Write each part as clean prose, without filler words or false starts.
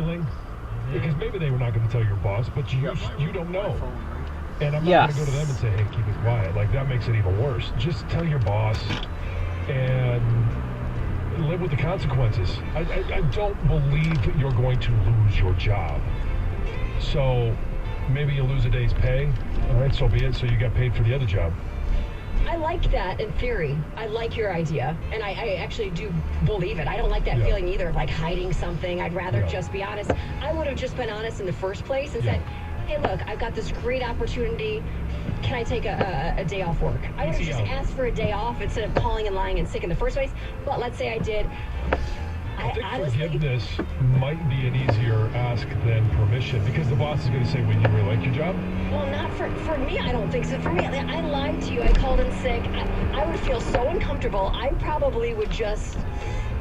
feeling? Because maybe they were not going to tell your boss, but you don't know. And I'm not going to go to them and say, hey, keep it quiet. Like, that makes it even worse. Just tell your boss and live with the consequences. I don't believe you're going to lose your job. So maybe you lose a day's pay. All right, so be it. So you got paid for the other job. I like that in theory. I like your idea, and I actually do believe it. I don't like that feeling either of like hiding something. I'd rather just be honest. I would have just been honest in the first place and said, hey, look, I've got this great opportunity. Can I take a day off work? I would have just asked for a day off instead of calling and lying and sick in the first place. But let's say I did. I think forgiveness might be an easier ask than permission, because the boss is going to say, well, you really like your job? Well, not for me, I don't think so. For me, I lied to you. I called in sick. I would feel so uncomfortable. I probably would just...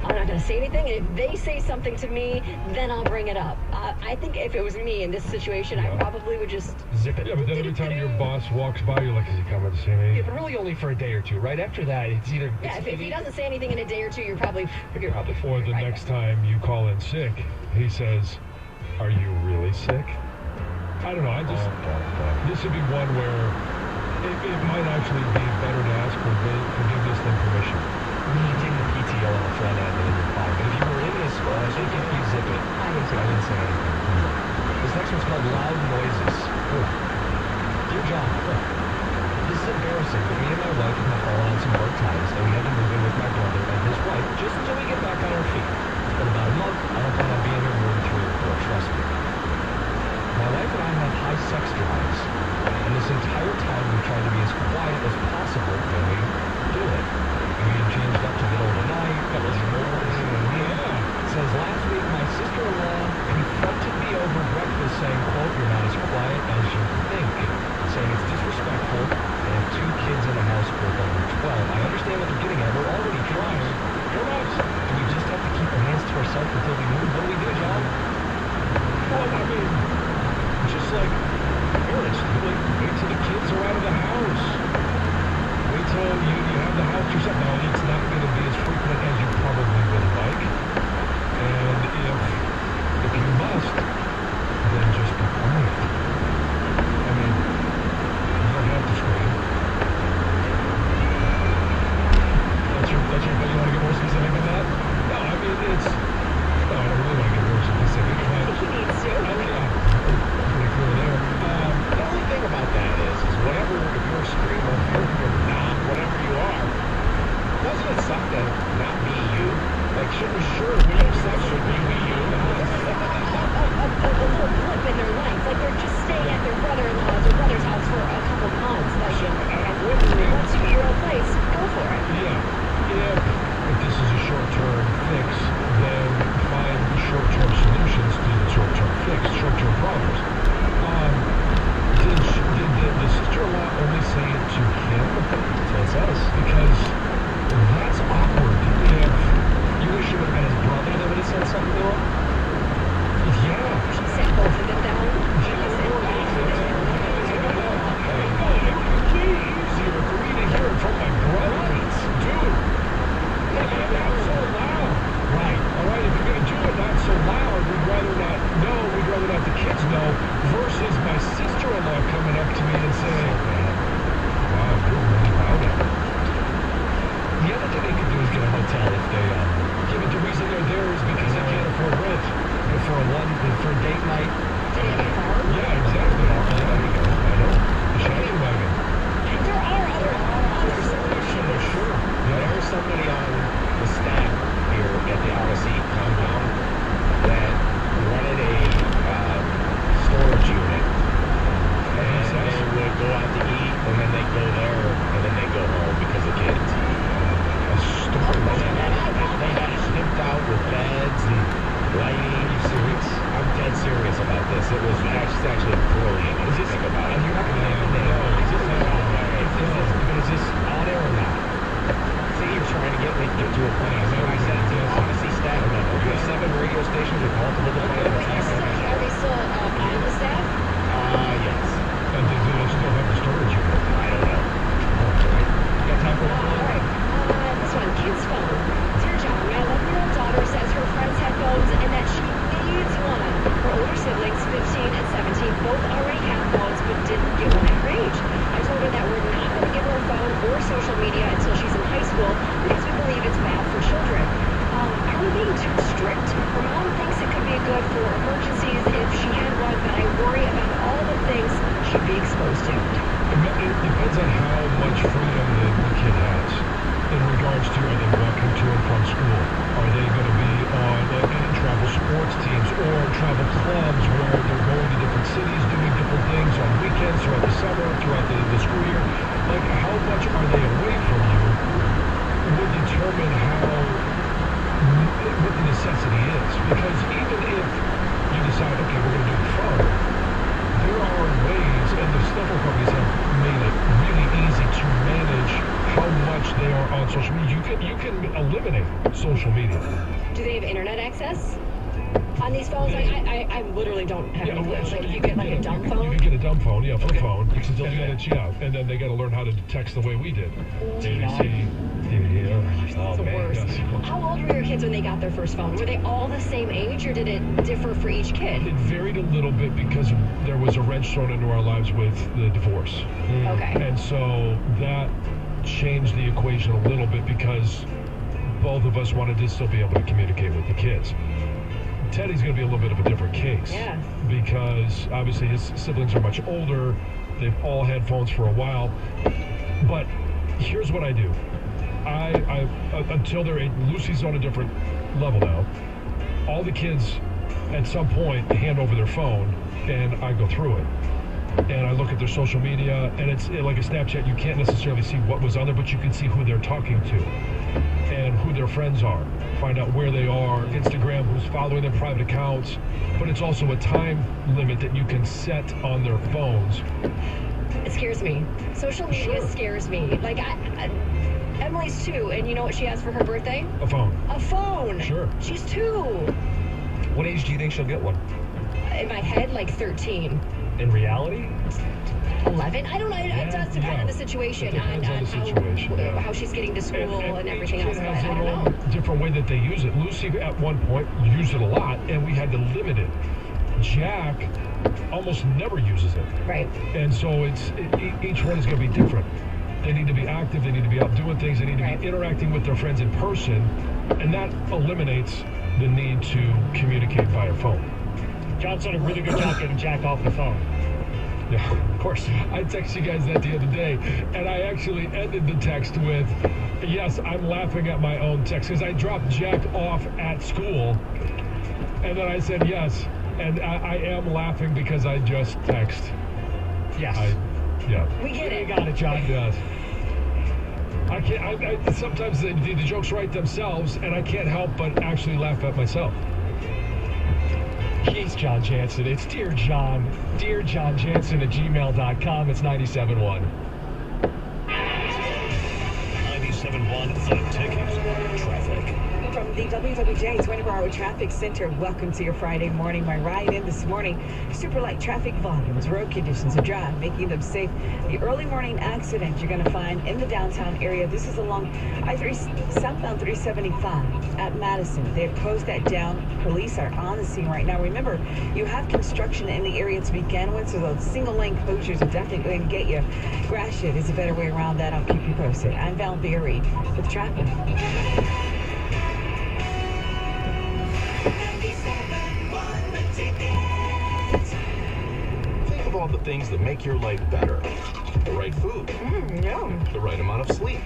I'm not going to say anything. If they say something to me, then I'll bring it up. I think if it was me in this situation, I probably would just zip it. Yeah, but then every time your boss walks by, you're like, is he coming to see me? Yeah, but really only for a day or two. Right after that, it's either... Yeah, if he doesn't say anything in a day or two, you're probably Or the next time you call in sick, he says, are you really sick? I don't know. This would be one where it might actually be better to ask for forgiveness than permission. You take the PTO on the front end and then you're fine. But if you were in this, I think if you zip it. I didn't say anything. This next one's called Loud Noises. Dear John, this is embarrassing, but me and my wife have fallen on some hard times, and we had to move in with my brother and his wife just until we get back on our feet. It's been about a month. I don't plan on being here more than 3 or 4, trust me. My wife and I have high sex drives, and this entire time we've tried to be as quiet as possible when we do it. We get changed up to the middle of the night, It says, last week my sister-in-law confronted me over breakfast saying, quote, you're not as quiet as you think, saying it's disrespectful, and have 2 kids in the house, both under 12. I understand what they're getting at. We're already trying. Do we just have to keep our hands to ourselves until we move? What do we do, John? Well, I mean, just like parents, wait till the kids are out of the house. Wait till you have the house yourself. Now, it's not going to be as frequent as you probably would like. And if you must, then just be quiet. I mean, you don't have to scream. That's your, you want to get more specific than that? No, I mean, it's... No, I don't really want to get more specific. I think he needs to. Pretty clear there. The only thing about that is whatever, if you're a screamer, if you're not, whatever you are, doesn't it suck that not be you? Like, sure, we have sex should be you. A little blip in their life. Like, they're just staying at their brother-in-law's or brother's house for a couple months. Like, I'm wondering... once you get your own place, go for it. Yeah. If this is a short-term fix, then find short-term solutions to the short-term fix, short-term problems. Did the sister-in-law only say it to him? That's what it says. Because that's awkward. If you wish it would have been his brother that would have said something to him? Yeah. She sat both of them down. Easier for me to hear it from my brother. Dude. Not so loud. Right. All right, if you're going to do it not so loud, we'd rather not know, we'd rather not the kids know, versus my sister-in-law coming up to me and saying, wow, you're really loud. The other thing they could do is get a hotel if they, but the reason they're there is because they can't afford rent. For a date night. Did it get hard? Yeah, exactly. There you go. I know. The shadow wagon. There are other solutions. Sure. There is somebody on the staff here at the RSE compound that rented a storage unit, and they would go out to eat, and then they go there, and then they go home because of kids. A storage unit? They had it snipped out with beds and lighting. Are you serious? I'm dead serious about this. It was actually brilliant. Is this think about it? You're not going to name the name. Is this on air or not? See, you're trying to get me to a point. I said to Odyssey staff member. You have 7 radio stations with multiple departments. Are they still on the staff? Yes. And do they still have the storage unit? I don't know. You got time for one? All right. This one, kid's phone. Dear John, my 11-year-old daughter says her friend's headphones and that she needs one. to and from school? Are they going to be on travel sports teams or travel clubs where they're going to different cities, doing different things on weekends, throughout the summer, throughout the school year? Like, how much are they away from you would determine what the necessity is. Because even if you decide, okay, we're going to do the phone, there are ways, and the cell phone companies have made it really easy to manage how much they are on social media. You can eliminate social media. Do they have internet access on these phones? I literally don't have any clue. Like, if you get like a dumb phone? You can get a dumb phone, for a phone. And then they got to learn how to text the way we did. ABC, That's the worst. Yes. How old were your kids when they got their first phone? Were they all the same age, or did it differ for each kid? It varied a little bit because there was a wrench thrown into our lives with the divorce. Okay. And so that changed the equation a little bit because both of us wanted to still be able to communicate with the kids. Teddy's going to be a little bit of a different case. Yeah. Because obviously his siblings are much older. They've all had phones for a while. But here's what I do. I until they're 8, Lucy's on a different level now. All the kids at some point hand over their phone and I go through it. And I look at their social media, and it's like a Snapchat. You can't necessarily see what was on there, but you can see who they're talking to and who their friends are. Find out where they are. Instagram, who's following their private accounts. But it's also a time limit that you can set on their phones. It scares me. Social media scares me. Like, Emily's 2, and you know what she has for her birthday? A phone. A phone. Sure. She's 2. What age do you think she'll get one? In my head, like 13. In reality? 11? I don't know. It does depend on the situation. On the situation. How she's getting to school and everything else. Has I don't their know. own different way that they use it. Lucy, at one point, used it a lot, and we had to limit it. Jack almost never uses it. Right. And so each one is going to be different. They need to be active. They need to be out doing things. They need to be interacting with their friends in person. And that eliminates the need to communicate via phone. John's done a really good job getting Jack off the phone. Yeah, of course. I texted you guys that the other day, and I actually ended the text with, yes, I'm laughing at my own text, because I dropped Jack off at school, and then I said yes, and I am laughing because I just text. Yes. We get it. You got it, John. Yes. I can't, sometimes the jokes write themselves, and I can't help but actually laugh at myself. He's John Jansen. It's Dear John Jansen at gmail.com. It's 97.1. 97.1 The Ticket. Traffic. From the WWJ 24-hour traffic center, welcome to your Friday morning. My ride in this morning, super light traffic volumes, road conditions are dry, making them safe. The early morning accident you're going to find in the downtown area. This is along southbound 375 at Madison. They have closed that down. Police are on the scene right now. Remember, you have construction in the area to begin with, so those single lane closures are definitely going to get you. Gratiot is a better way around that. I'll keep you posted. I'm Val Berry with traffic. Think of all the things that make your life better. The right food. The right amount of sleep.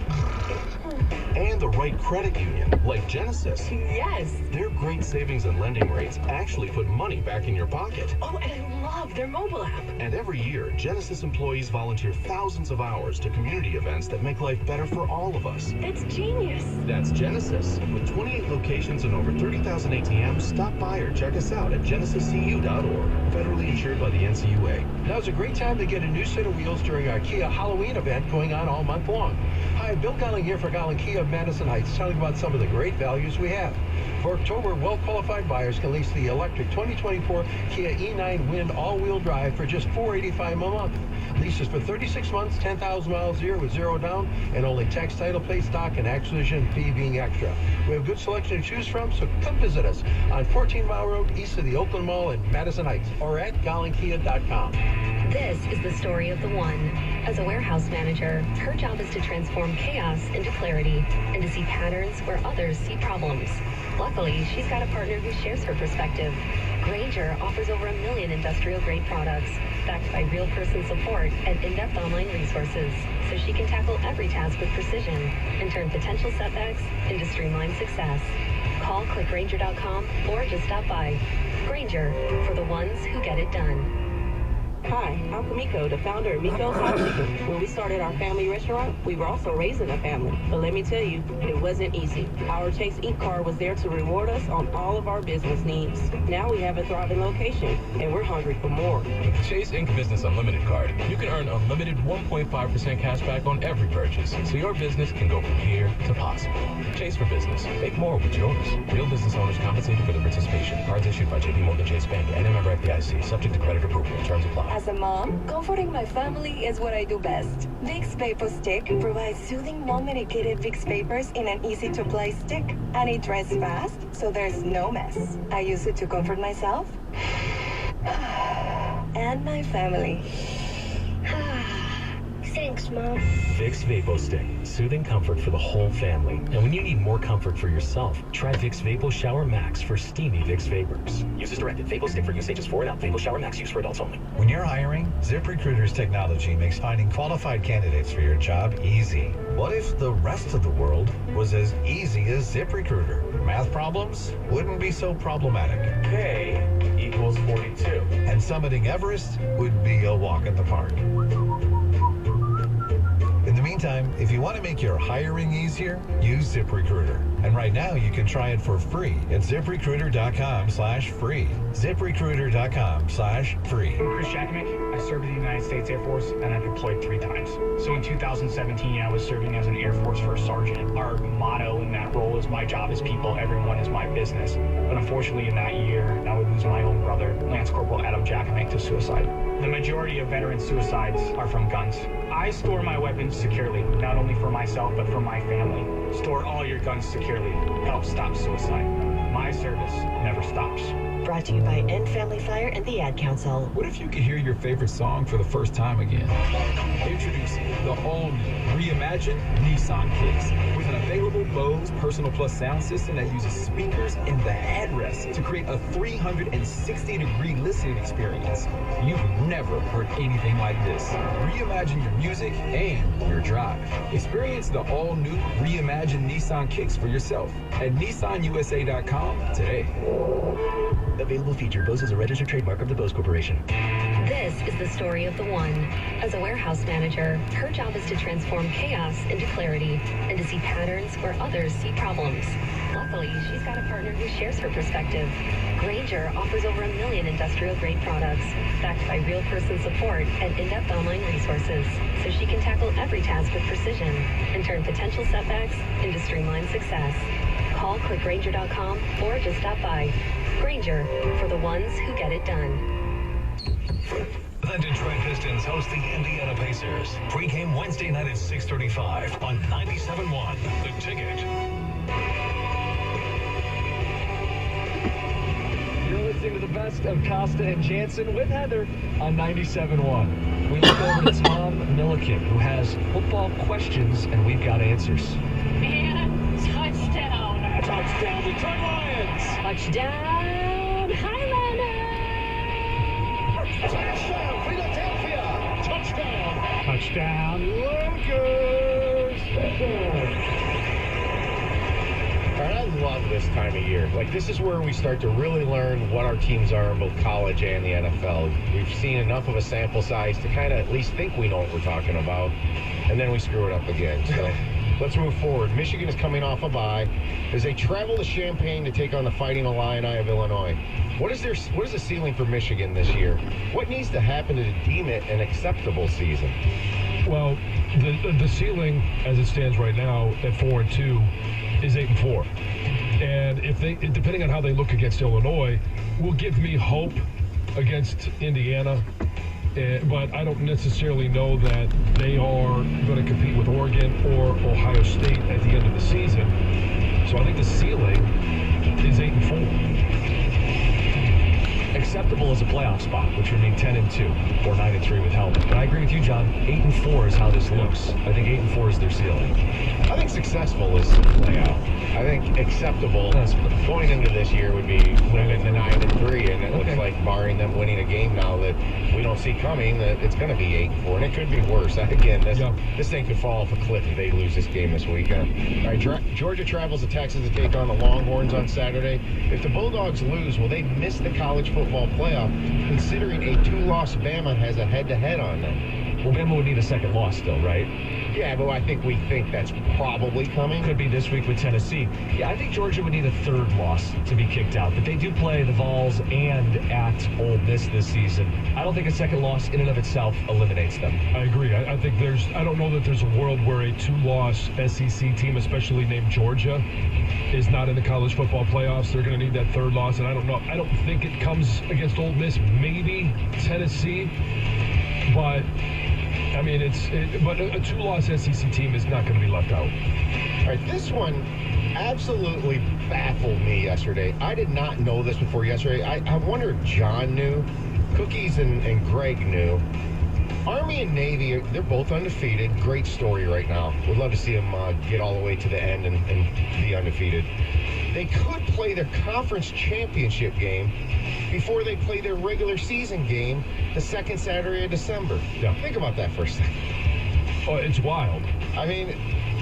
And the right credit union, like Genesis. Yes. Their great savings and lending rates actually put money back in your pocket. Oh, and I love their mobile app. And every year, Genesis employees volunteer thousands of hours to community events that make life better for all of us. That's genius. That's Genesis. With 28 locations and over 30,000 ATMs, stop by or check us out at genesiscu.org. Federally insured by the NCUA. Now's a great time to get a new set of wheels during our Kia Halloween event going on all month long. Hi, Bill Golling here for Golling Kia of Madison Heights, telling about some of the great values we have. For October, well-qualified buyers can lease the electric 2024 Kia E9 Wind all-wheel drive for just $485 a month. Leases for 36 months, 10,000 miles a year with zero down, and only tax, title, plate, stock, and acquisition fee being extra. We have a good selection to choose from, so come visit us on 14 Mile Road, east of the Oakland Mall in Madison Heights, or at GollingKia.com. This is the story of the one. As a warehouse manager, her job is to transform chaos into clarity and to see patterns where others see problems. Luckily, she's got a partner who shares her perspective. Grainger offers over 1 million industrial-grade products, backed by real person support and in-depth online resources, so she can tackle every task with precision and turn potential setbacks into streamlined success. Call clickgrainger.com or just stop by. Grainger, for the ones who get it done. Hi, I'm Kamiko, the founder of Miko's Hot Chicken. When we started our family restaurant, we were also raising a family. But let me tell you, it wasn't easy. Our Chase Eat card was there to reward us on all of our business needs. Now we have a thriving location, and we're hungry for more. With the Chase Inc. Business Unlimited card, you can earn unlimited 1.5% cash back on every purchase, so your business can go from here to possible. Chase for business. Make more with yours. Real business owners compensated for the participation. Cards issued by J.P. Morgan Chase Bank and a member FDIC, subject to credit approval. Terms apply. As a mom, comforting my family is what I do best. Vicks Vapor Stick provides soothing non-medicated Vicks Vapors in an easy-to-apply stick, and it dries fast, so there's no mess. I use it to comfort myself and my family. Thanks, Mom. Vicks Vapo Stick. Soothing comfort for the whole family. And when you need more comfort for yourself, try Vicks Vapo Shower Max for steamy Vicks Vapors. Use as directed. Vapo Stick for use ages 4 and up. Vapo Shower Max use for adults only. When you're hiring, ZipRecruiter's technology makes finding qualified candidates for your job easy. What if the rest of the world was as easy as ZipRecruiter? Math problems wouldn't be so problematic. K equals 42. And summiting Everest would be a walk in the park. In the meantime, if you want to make your hiring easier, use ZipRecruiter. And right now, you can try it for free at ZipRecruiter.com/free. ZipRecruiter.com/free. I'm Chris Jackman. I served in the United States Air Force, and I've deployed 3 times. So in 2017, I was serving as an Air Force First Sergeant. Our motto in that role is, my job is people, everyone is my business. But unfortunately, in that year, I would lose my own brother, Lance Corporal Adam Jackman, to suicide. The majority of veteran suicides are from guns. I store my weapons securely, not only for myself, but for my family. Store all your guns securely. Help stop suicide. My service never stops. Brought to you by End Family Fire and the Ad Council. What if you could hear your favorite song for the first time again? Introducing the all-new reimagined Nissan Kicks with an available Bose Personal Plus sound system that uses speakers in the headrest to create a 360-degree listening experience. You've never heard anything like this. Reimagine your music and your drive. Experience the all-new reimagined Nissan Kicks for yourself at NissanUSA.com today. Available feature. Bose is a registered trademark of the Bose Corporation. This is the story of the one. As a warehouse manager, her job is to transform chaos into clarity and to see patterns where others see problems. Luckily, she's got a partner who shares her perspective. Grainger offers over 1 million industrial-grade products, backed by real person support and in-depth online resources, so she can tackle every task with precision and turn potential setbacks into streamlined success. Call clickgrainger.com or just stop by. Grainger, for the ones who get it done. The Detroit Pistons host the Indiana Pacers. Pre-game Wednesday night at 6:35 on 97.1 The Ticket. You're listening to the best of Costa and Jansen with Heather on 97.1. We look over to Tom Milliken, who has football questions, and we've got answers. And touchdown. Touchdown, Detroit Lions! Touchdown, Highlanders! Touchdown, Philadelphia! Touchdown! Touchdown, Lakers! I love this time of year. Like, this is where we start to really learn what our teams are in both college and the NFL. We've seen enough of a sample size to kind of at least think we know what we're talking about, and then we screw it up again. So let's move forward. Michigan is coming off a bye as they travel to Champaign to take on the Fighting Illini of Illinois. What is the ceiling for Michigan this year? What needs to happen to deem it an acceptable season? Well, the ceiling, as it stands right now, at 4-2, is 8-4. And if they, depending on how they look against Illinois, will give me hope against Indiana. But I don't necessarily know that they are going to compete with Oregon or Ohio State at the end of the season. So I think the ceiling is 8-4. Acceptable as a playoff spot, which would mean 10-2 or 9-3 with helmet. But I agree with you, John. 8-4 is how this looks. I think 8-4 is their ceiling. I think successful is play out. I think acceptable going into this year would be moving to 9-3, and it looks like, barring them winning a game now that we don't see coming, that it's going to be 8-4, and it could be worse. Again, this thing could fall off a cliff if they lose this game this weekend. All right, Georgia travels to Texas to take on the Longhorns on Saturday. If the Bulldogs lose, will they miss the college football playoff, considering a 2-loss Bama has a head-to-head on them? Well, Bama would need a second loss still, right? Yeah, but I think we think that's probably coming. Could be this week with Tennessee. Yeah, I think Georgia would need a third loss to be kicked out. But they do play the Vols and at Ole Miss this season. I don't think a second loss in and of itself eliminates them. I agree. I think I don't know that there's a world where a 2-loss SEC team, especially named Georgia, is not in the college football playoffs. They're going to need that third loss, and I don't know. I don't think it comes against Ole Miss, maybe Tennessee, but I mean, but a 2-loss SEC team is not going to be left out. All right, this one absolutely baffled me yesterday. I did not know this before yesterday. I wonder if John knew, Cookies and Greg knew. Army and Navy, they're both undefeated. Great story right now. Would love to see them get all the way to the end and be undefeated. They could play their conference championship game before they play their regular season game the second Saturday of December. Yeah. Think about that for a second. Oh, it's wild. I mean,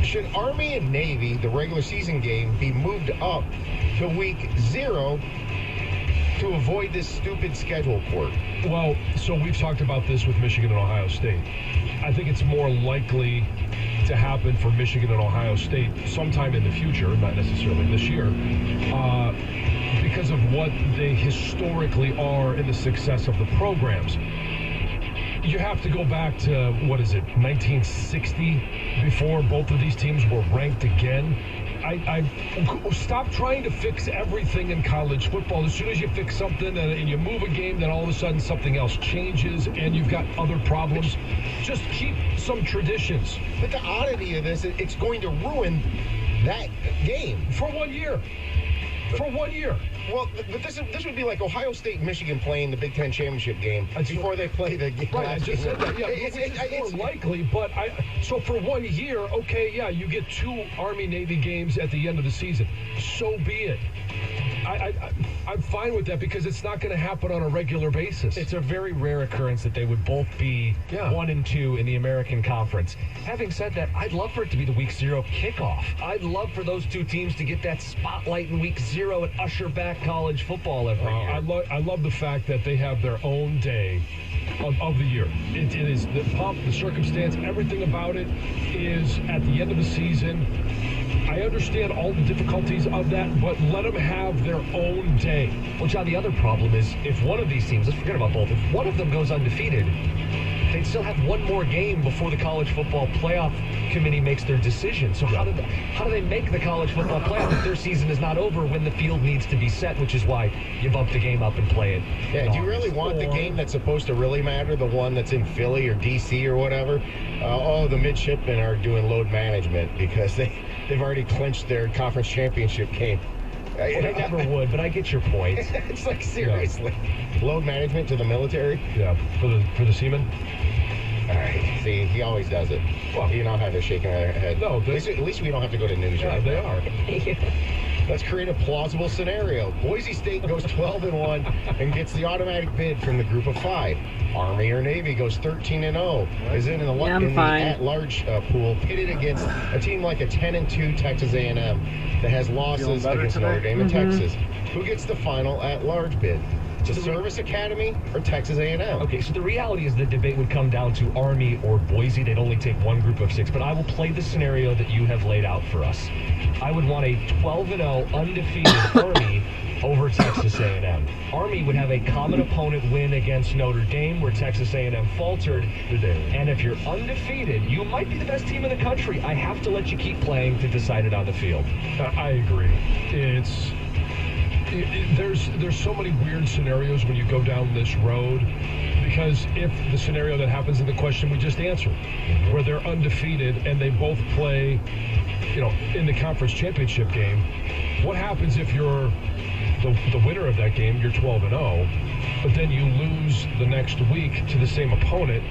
should Army and Navy, the regular season game, be moved up to week 0 to avoid this stupid schedule quirk? Well, so we've talked about this with Michigan and Ohio State. I think it's more likely to happen for Michigan and Ohio State sometime in the future, not necessarily this year, because of what they historically are in the success of the programs. You have to go back to, 1960, before both of these teams were ranked again. I stop trying to fix everything in college football. As soon as you fix something and you move a game, then all of a sudden something else changes and you've got other problems. Just keep some traditions. But the oddity of this, it's going to ruin that game. For 1 year. For 1 year. Well, but this would be like Ohio State and Michigan playing the Big Ten championship game before they play the game. Right, I just said that. Yeah, it's more likely, but so for 1 year, okay, yeah, you get 2 Army-Navy games at the end of the season. So be it. I'm fine with that because it's not going to happen on a regular basis. It's a very rare occurrence that they would both be 1 and 2 in the American Conference. Having said that, I'd love for it to be the week 0 kickoff. I'd love for those two teams to get that spotlight in week 0 and usher back college football every year. I love the fact that they have their own day of the year. It is the pump, the circumstance, everything about it is at the end of the season. I understand all the difficulties of that, but let them have their own day. Well, John, the other problem is if one of these teams, let's forget about both, if one of them goes undefeated, they'd still have one more game before the College Football Playoff Committee makes their decision. So how do they make the College Football Playoff if their season is not over when the field needs to be set, which is why you bump the game up and play it? Yeah, do you really want the game that's supposed to really matter, the one that's in Philly or D.C. or whatever? The midshipmen are doing load management because they've already clinched their conference championship game. Well, they never would, but I get your point. It's like, seriously. Yeah. Load management to the military? Yeah, for the seamen. All right. See, he always does it. Well, you know how they're shaking their head. No, at least we don't have to go to news. Yeah, right they now. are. Let's create a plausible scenario. Boise State goes 12-1 and gets the automatic bid from the group of 5. Army or Navy goes 13-0. Is in the at-large pool, pitted against a team like a 10-2 Texas A&M that has losses against Notre Dame and Texas. Who gets the final at-large bid? The Service Academy or Texas A&M? Okay, so the reality is the debate would come down to Army or Boise. They'd only take one group of 6, but I will play the scenario that you have laid out for us. I would want a 12-0 undefeated Army over Texas A&M. Army would have a common opponent win against Notre Dame where Texas A&M faltered. And if you're undefeated, you might be the best team in the country. I have to let you keep playing to decide it on the field. I agree. There's so many weird scenarios when you go down this road, because if the scenario that happens in the question we just answered, where they're undefeated and they both play, in the conference championship game, what happens if you're the winner of that game, you're 12-0, but then you lose the next week to the same opponent,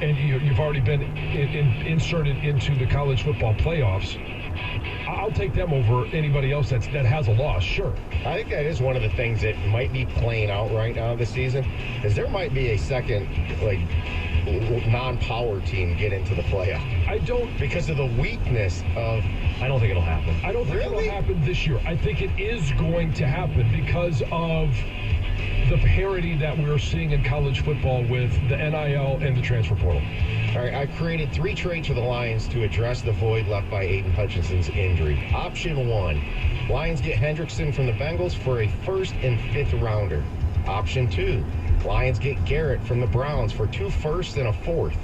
and you've already been inserted into the college football playoffs? I'll take them over anybody else that has a loss, sure. I think that is one of the things that might be playing out right now this season, is there might be a second, non-power team get into the playoff. Because of the weakness of... I don't think it'll happen. I don't think it'll happen this year. I think it is going to happen because of the parity that we're seeing in college football with the NIL and the transfer portal. All right, I've created 3 trades for the Lions to address the void left by Aiden Hutchinson's injury. Option 1, Lions get Hendrickson from the Bengals for a 1st and 5th rounder. Option 2, Lions get Garrett from the Browns for 2 firsts and a 4th.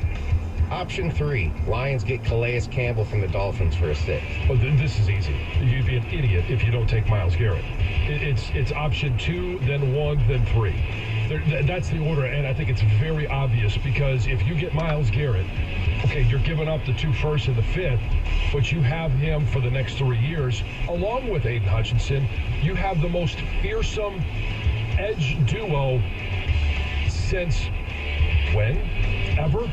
Option 3, Lions get Calais Campbell from the Dolphins for a 6th. Oh, this is easy. You'd be an idiot if you don't take Myles Garrett. It's option 2, then 1, then 3. That's the order, and I think it's very obvious because if you get Myles Garrett, okay, you're giving up the 2 firsts and the 5th, but you have him for the next 3 years, along with Aiden Hutchinson. You have the most fearsome edge duo since when? Ever?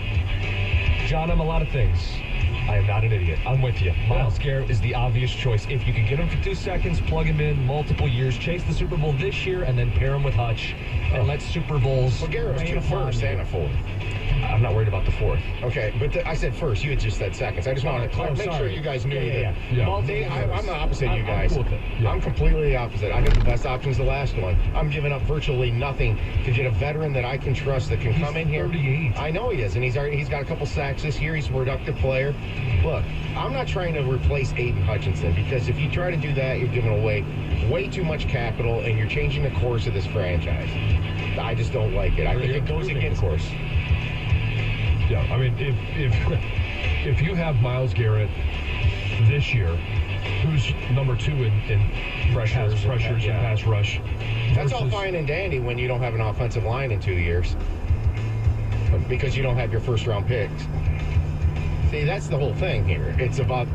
John, I'm a lot of things. I am not an idiot. I'm with you. Myles Garrett is the obvious choice. If you can get him for 2 seconds, plug him in multiple years, chase the Super Bowl this year, and then pair him with Hutch, and let Super Bowls... Well, Garrett was 2 firsts and a 4th. I'm not worried about the 4th. Okay, but I said first. You had just said seconds. I just wanted to make sure you guys knew that. I'm the opposite of you guys. I'm cool with it. I'm completely the opposite. I think the best option is the last one. I'm giving up virtually nothing to get a veteran that I can trust that can come in here. 38. I know he is, and he's got a couple sacks this year. He's a productive player. Look, I'm not trying to replace Aiden Hutchinson because if you try to do that, you're giving away way too much capital and you're changing the course of this franchise. I just don't like it. I think it goes against course. Yeah, I mean, if you have Myles Garrett this year, who's number 2 in pressures and pass rush. That's all fine and dandy when you don't have an offensive line in 2 years because you don't have your first-round picks. See, that's the whole thing here. It's about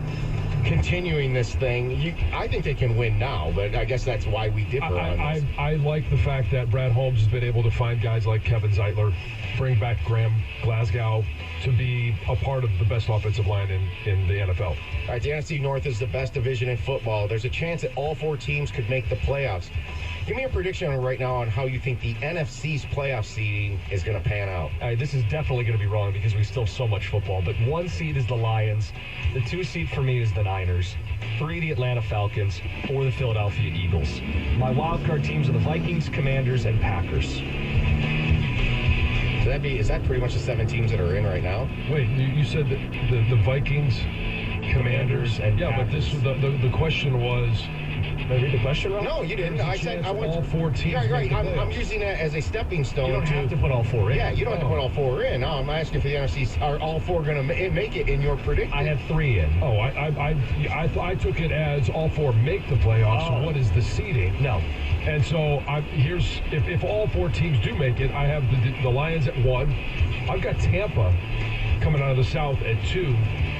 continuing this thing. I think they can win now, but I guess that's why we differ on this. I like the fact that Brad Holmes has been able to find guys like Kevin Zeitler, bring back Graham Glasgow to be a part of the best offensive line in the NFL. All right, the NFC North is the best division in football. There's a chance that all 4 teams could make the playoffs. Give me a prediction right now on how you think the NFC's playoff seeding is going to pan out. This is definitely going to be wrong because we still have so much football. But 1 seed is the Lions. The 2 seed for me is the Niners. 3, the Atlanta Falcons. 4, the Philadelphia Eagles. My wildcard teams are the Vikings, Commanders, and Packers. So is that pretty much the 7 teams that are in right now? Wait, you said that the Vikings, Commanders, and Packers. But the question was... Did I read the question wrong? No, you didn't. I said I want all 4 teams. Right. I'm using that as a stepping stone. You don't have to put all 4 in. Yeah, you don't have to put all 4 in. No, I'm asking for the NFC. Are all 4 going to make it in your prediction? I have 3 in. Oh, I took it as all 4 make the playoffs. Oh. What is the seeding? No. And so if all 4 teams do make it, I have the Lions at 1. I've got Tampa coming out of the South at 2.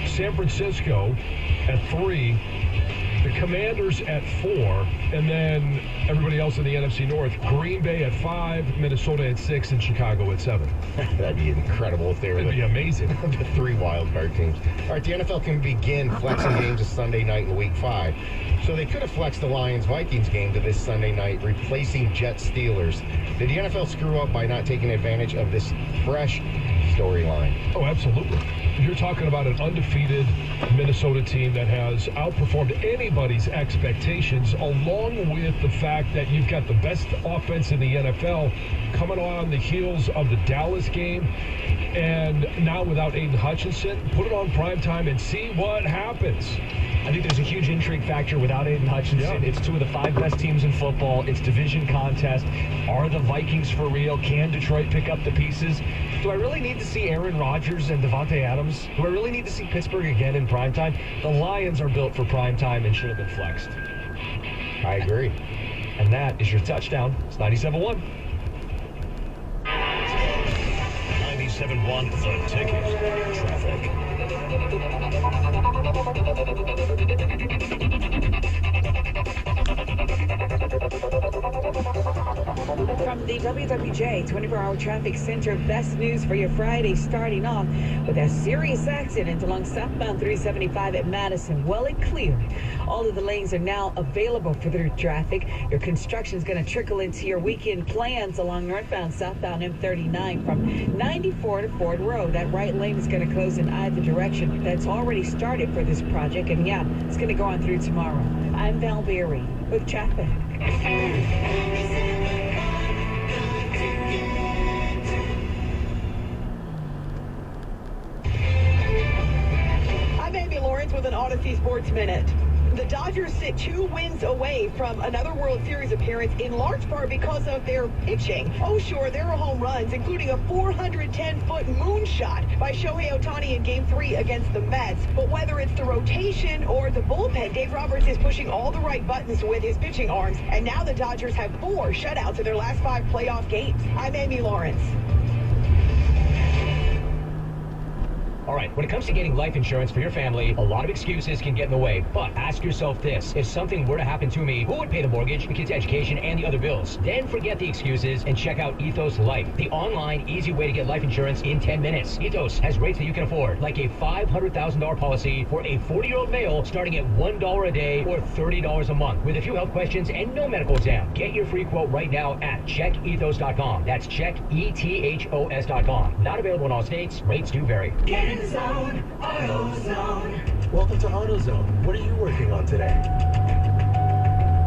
San Francisco at 3. The Commanders at 4, and then everybody else in the NFC North. Green Bay at 5, Minnesota at 6, and Chicago at 7. That'd be incredible if they were That'd be amazing. The 3 wild card teams. All right, the NFL can begin flexing games of Sunday night in Week 5. So they could have flexed the Lions-Vikings game to this Sunday night, replacing Jets-Steelers. Did the NFL screw up by not taking advantage of this fresh storyline? Oh, absolutely. You're talking about an undefeated Minnesota team that has outperformed anybody's expectations, along with the fact that you've got the best offense in the NFL coming on the heels of the Dallas game. And now without Aiden Hutchinson, put it on primetime and see what happens. I think there's a huge intrigue factor without Aiden Hutchinson. Yeah. It's 2 of the 5 best teams in football. It's division contest. Are the Vikings for real? Can Detroit pick up the pieces? Do I really need to see Aaron Rodgers and Devontae Adams? Do I really need to see Pittsburgh again in primetime? The Lions are built for primetime and should have been flexed. I agree. And that is your touchdown. It's 97-1. 97.1 The Ticket. Traffic. From the WWJ 24-Hour Traffic Center, best news for your Friday, starting off with a serious accident along southbound 375 at Madison. Well and clear All of the lanes are now available for through traffic. Your construction is going to trickle into your weekend plans along northbound, southbound M39 from 94 to Ford Road. That right lane is going to close in either direction. That's already started for this project, and yeah, it's going to go on through tomorrow. I'm Val Berry with traffic. I'm Amy Lawrence with an Odyssey Sports Minute. The Dodgers sit 2 wins away from another World Series appearance, in large part because of their pitching. Oh, sure, there are home runs, including a 410-foot moonshot by Shohei Ohtani in Game 3 against the Mets. But whether it's the rotation or the bullpen, Dave Roberts is pushing all the right buttons with his pitching arms. And now the Dodgers have 4 shutouts in their last 5 playoff games. I'm Amy Lawrence. All right, when it comes to getting life insurance for your family, a lot of excuses can get in the way. But ask yourself this: if something were to happen to me, who would pay the mortgage, the kids' education, and the other bills? Then forget the excuses and check out Ethos Life, the online, easy way to get life insurance in 10 minutes. Ethos has rates that you can afford, like a $500,000 policy for a 40-year-old male starting at $1 a day or $30 a month, with a few health questions and no medical exam. Get your free quote right now at checkethos.com. That's checkethos.com. Not available in all states. Rates do vary. Zone, AutoZone. Welcome to AutoZone. What are you working on today?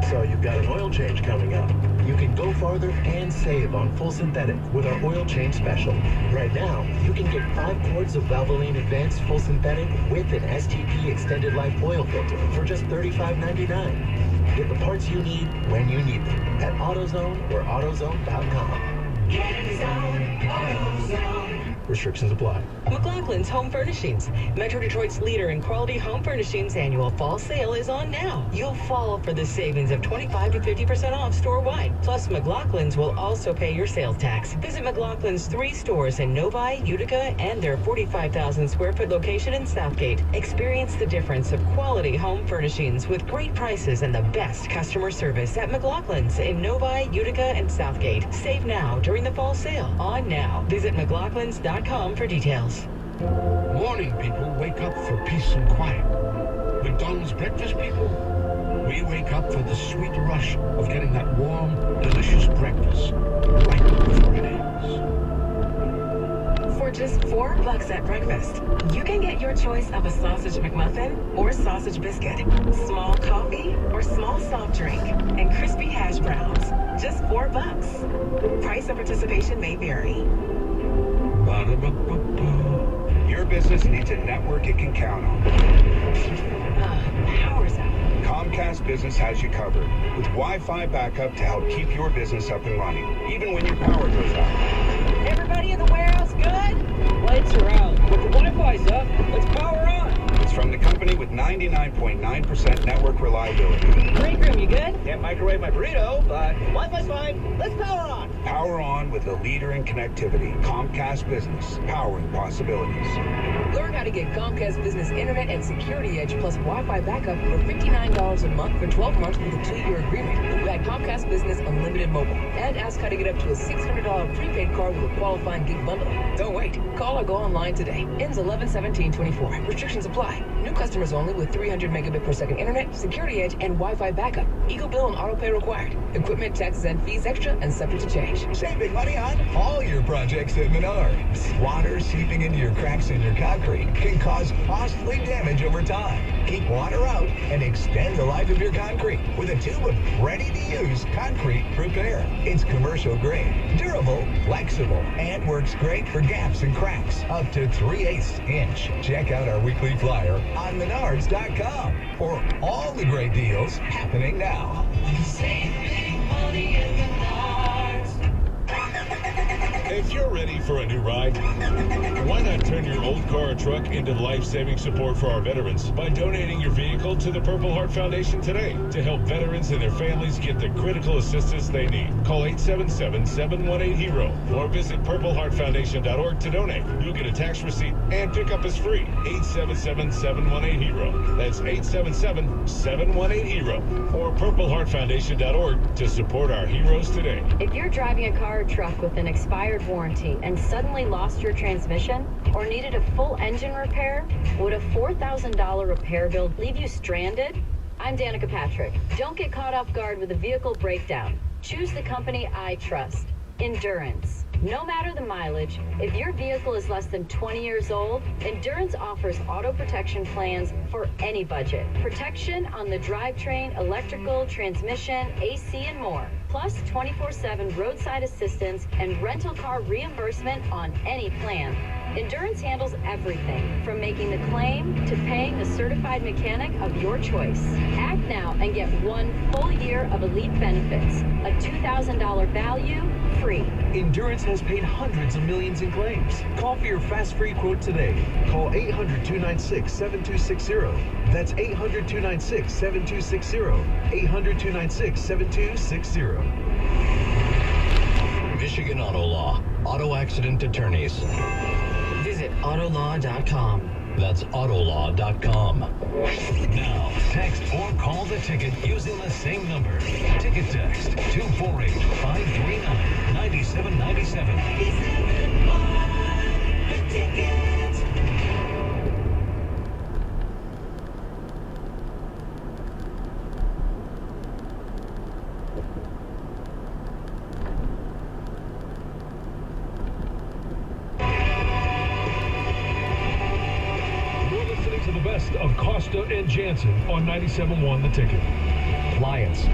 So you've got an oil change coming up. You can go farther and save on full synthetic with our oil change special. Right now, you can get 5 quarts of Valvoline Advanced Full Synthetic with an STP Extended Life oil filter for just $35.99. Get the parts you need when you need them at AutoZone or AutoZone.com. Get in zone, AutoZone. Restrictions apply. McLaughlin's Home Furnishings, Metro Detroit's leader in quality home furnishings. Annual fall sale is on now. You'll fall for the savings of 25 to 50% off store-wide. Plus, McLaughlin's will also pay your sales tax. Visit McLaughlin's 3 stores in Novi, Utica, and their 45,000 square foot location in Southgate. Experience the difference of quality home furnishings with great prices and the best customer service at McLaughlin's in Novi, Utica, and Southgate. Save now during the fall sale. On now. Visit McLaughlin's.com for details. Morning, people wake up for peace and quiet. McDonald's breakfast people, we wake up for the sweet rush of getting that warm, delicious breakfast right before it ends. For just $4 at breakfast, you can get your choice of a sausage McMuffin or sausage biscuit, small coffee or small soft drink, and crispy hash browns. Just $4. Price and participation may vary. Your business needs a network it can count on. Power's out. Comcast Business has you covered with Wi-Fi backup to help keep your business up and running, even when your power goes out. Everybody in the warehouse good? Lights are out, but the Wi-Fi's up. Let's power on. It's from the company with 99.9% network reliability. Break room, you good? Can't microwave my burrito, but Wi-Fi's fine. Let's power on. Power on with the leader in connectivity, Comcast Business, powering possibilities. Learn how to get Comcast Business Internet and Security Edge plus Wi-Fi backup for $59 a month for 12 months with a 2-year agreement. At Comcast Business Unlimited Mobile. And ask how to get up to a $600 prepaid card with a qualifying gig bundle. Don't wait. Call or go online today. Ends 11/17/24. Restrictions apply. New customers only with 300 megabit per second internet, security edge, and Wi-Fi backup. Eagle bill and auto pay required. Equipment, taxes, and fees extra and subject to change. Save big money on all your projects at Menards. Water seeping into your cracks in your concrete can cause costly damage over time. Keep water out and extend the life of your concrete with a tube of ready-to-use concrete repair. It's commercial grade, durable, flexible, and works great for gaps and cracks up to 3/8 inch. Check out our weekly flyer on Menards.com for all the great deals happening now. Save big money at Menards. If you're ready for a new ride, why not turn your old car or truck into life-saving support for our veterans by donating your vehicle to the Purple Heart Foundation today to help veterans and their families get the critical assistance they need. Call 877-718-HERO or visit purpleheartfoundation.org to donate. You'll get a tax receipt and pickup is free. 877-718-HERO. That's 877-718-HERO or purpleheartfoundation.org to support our heroes today. If you're driving a car or truck with an expired warranty and suddenly lost your transmission or needed a full engine repair, would a $4,000 repair bill leave you stranded? I'm Danica Patrick. Don't get caught off guard with a vehicle breakdown. Choose the company I trust. Endurance. No matter the mileage, if your vehicle is less than 20 years old, Endurance offers auto protection plans for any budget. Protection on the drivetrain, electrical, transmission, AC, and more. Plus 24/7 roadside assistance and rental car reimbursement on any plan. Endurance handles everything from making the claim to paying the certified mechanic of your choice. Act now and get 1 full year of elite benefits. A $2,000 value, free. Endurance has paid hundreds of millions in claims. Call for your fast free quote today. Call 800-296-7260. That's 800-296-7260. 800-296-7260. Michigan Auto Law. Auto accident attorneys. Visit Autolaw.com. That's Autolaw.com. Now, text or call the ticket using the same number. Ticket text 248-539-9797. Of Costa and Jansen on 97.1 The Ticket. Lions.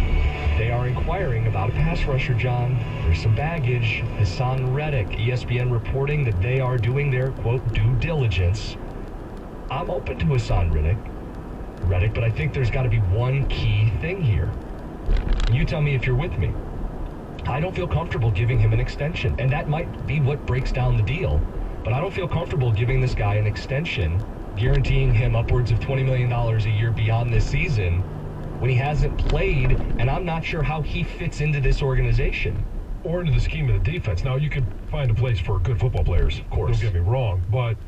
They are inquiring about a pass rusher, John. There's some baggage. Hassan Reddick, ESPN reporting that they are doing their, quote, due diligence. I'm open to Hassan Reddick, but I think there's got to be one key thing here. You tell me if you're with me. I don't feel comfortable giving him an extension, and that might be what breaks down the deal, but I don't feel comfortable giving this guy an extension, guaranteeing him upwards of $20 million a year beyond this season when he hasn't played, and I'm not sure how he fits into this organization. Or into the scheme of the defense. Now, you could find a place for good football players, of course. Don't get me wrong, but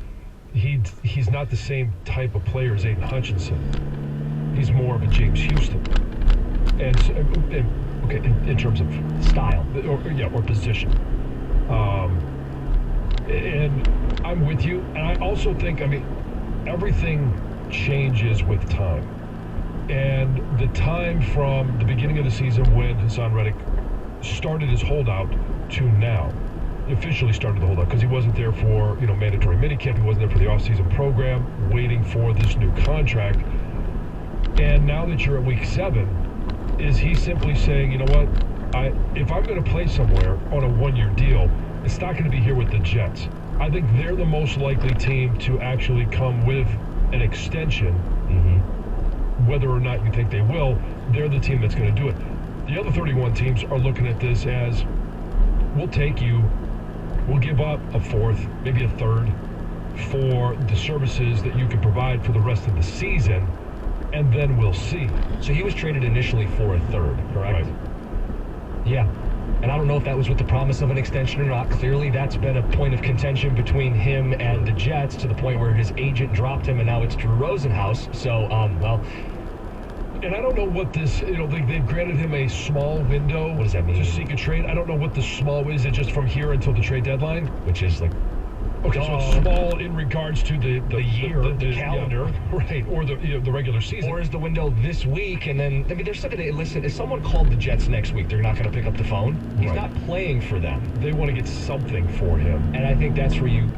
he's not the same type of player as Aiden Hutchinson. He's more of a James Houston. And in terms of style, or position. And I'm with you, and I also think, everything changes with time. And the time from the beginning of the season when Hassan Reddick started his holdout to now, officially started the holdout, because he wasn't there for, mandatory minicamp, he wasn't there for the offseason program, waiting for this new contract. And now that you're at week 7, is he simply saying, you know what, if I'm going to play somewhere on a 1-year deal, it's not going to be here with the Jets. I think they're the most likely team to actually come with an extension. Whether or not you think they will, they're the team that's going to do it. The other 31 teams are looking at this as, we'll take you, we'll give up a fourth, maybe a third, for the services that you can provide for the rest of the season, and then we'll see. So he was traded initially for a third, correct? Right. Yeah. And I don't know if that was with the promise of an extension or not. Clearly, that's been a point of contention between him and the Jets, to the point where his agent dropped him, and now it's Drew Rosenhaus. So, And I don't know what this, they've granted him a small window. What does that mean? To seek a trade. I don't know what the small is. It just from here until the trade deadline? Which is like... Okay, so it's small in regards to the year, the calendar, right, or the regular season. Or is the window this week, and then, there's something, listen, if someone called the Jets next week, they're not going to pick up the phone. He's not playing for them. They want to get something for him. And I think that's where you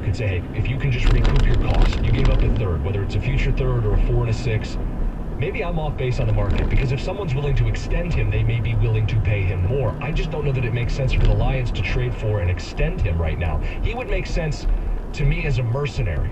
could say, hey, if you can just recoup your cost, you gave up a third, whether it's a future third or a 4 and a 6, maybe I'm off base on the market, because if someone's willing to extend him, they may be willing to pay him more. I just don't know that it makes sense for the Lions to trade for and extend him right now. He would make sense to me as a mercenary,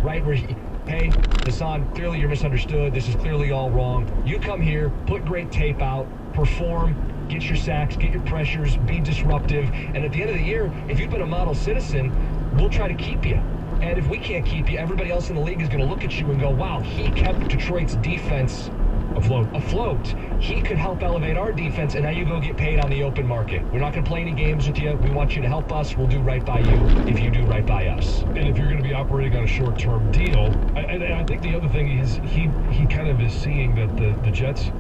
right? Where, hey, Hassan, clearly you're misunderstood. This is clearly all wrong. You come here, put great tape out, perform, get your sacks, get your pressures, be disruptive. And at the end of the year, if you've been a model citizen, we'll try to keep you. And if we can't keep you, everybody else in the league is going to look at you and go, wow, he kept Detroit's defense afloat. He could help elevate our defense, and now you go get paid on the open market. We're not going to play any games with you. We want you to help us. We'll do right by you if you do right by us. And if you're going to be operating on a short-term deal, and I think the other thing is he kind of is seeing that the Jets,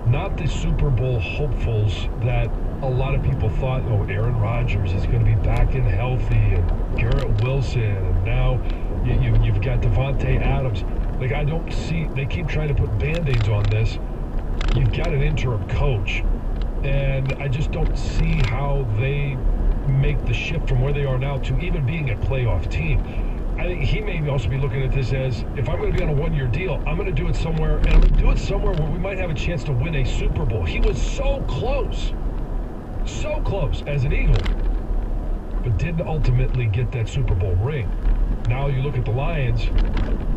not the Super Bowl hopefuls that a lot of people thought, Aaron Rodgers is going to be back and healthy, and Garrett Wilson, and now you've got Devontae Adams. Like, I don't see, they keep trying to put Band-Aids on this. You've got an interim coach, and I just don't see how they make the shift from where they are now to even being a playoff team. I think he may also be looking at this as, if I'm going to be on a one-year deal, I'm going to do it somewhere, and I'm going to do it somewhere where we might have a chance to win a Super Bowl. He was so close as an Eagle, but didn't ultimately get that Super Bowl ring. Now you look at the Lions,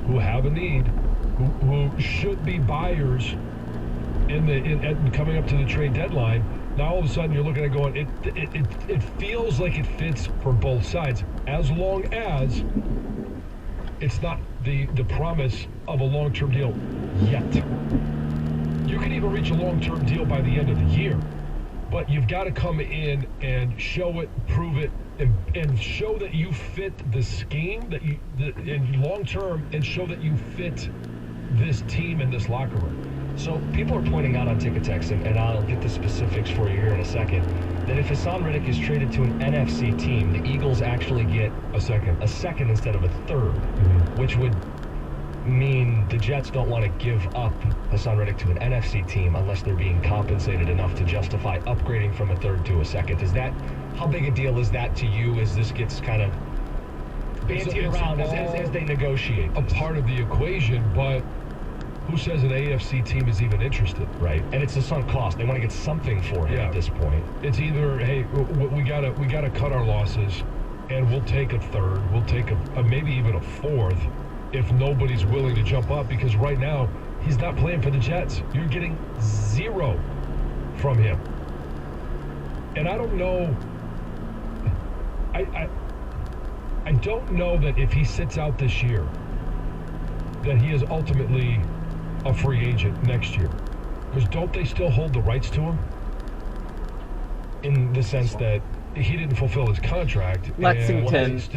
who have a need, who should be buyers coming up to the trade deadline. Now all of a sudden you're looking at going, it feels like it fits for both sides, as long as it's not the promise of a long-term deal yet. You can even reach a long-term deal by the end of the year, but you've got to come in and show it, prove it, and show that you fit the scheme in long-term, and show that you fit this team and this locker room. So people are pointing out on Ticketex, and I'll get the specifics for you here in a second, that if Hassan Reddick is traded to an NFC team, the Eagles actually get a second instead of a third, which would mean the Jets don't want to give up Hassan Reddick to an NFC team unless they're being compensated enough to justify upgrading from a third to a second. How big a deal is that to you as this gets kind of bantied around as they negotiate? A part of the equation, but who says an AFC team is even interested? Right, and it's a sunk cost. They want to get something for him at this point. It's either, hey, we gotta cut our losses, and we'll take a third, we'll take a maybe even a fourth, if nobody's willing to jump up, because right now he's not playing for the Jets. You're getting zero from him, and I don't know. I don't know that if he sits out this year, that he is ultimately a free agent next year. Because don't they still hold the rights to him? In the sense that he didn't fulfill his contract. Lexington. And still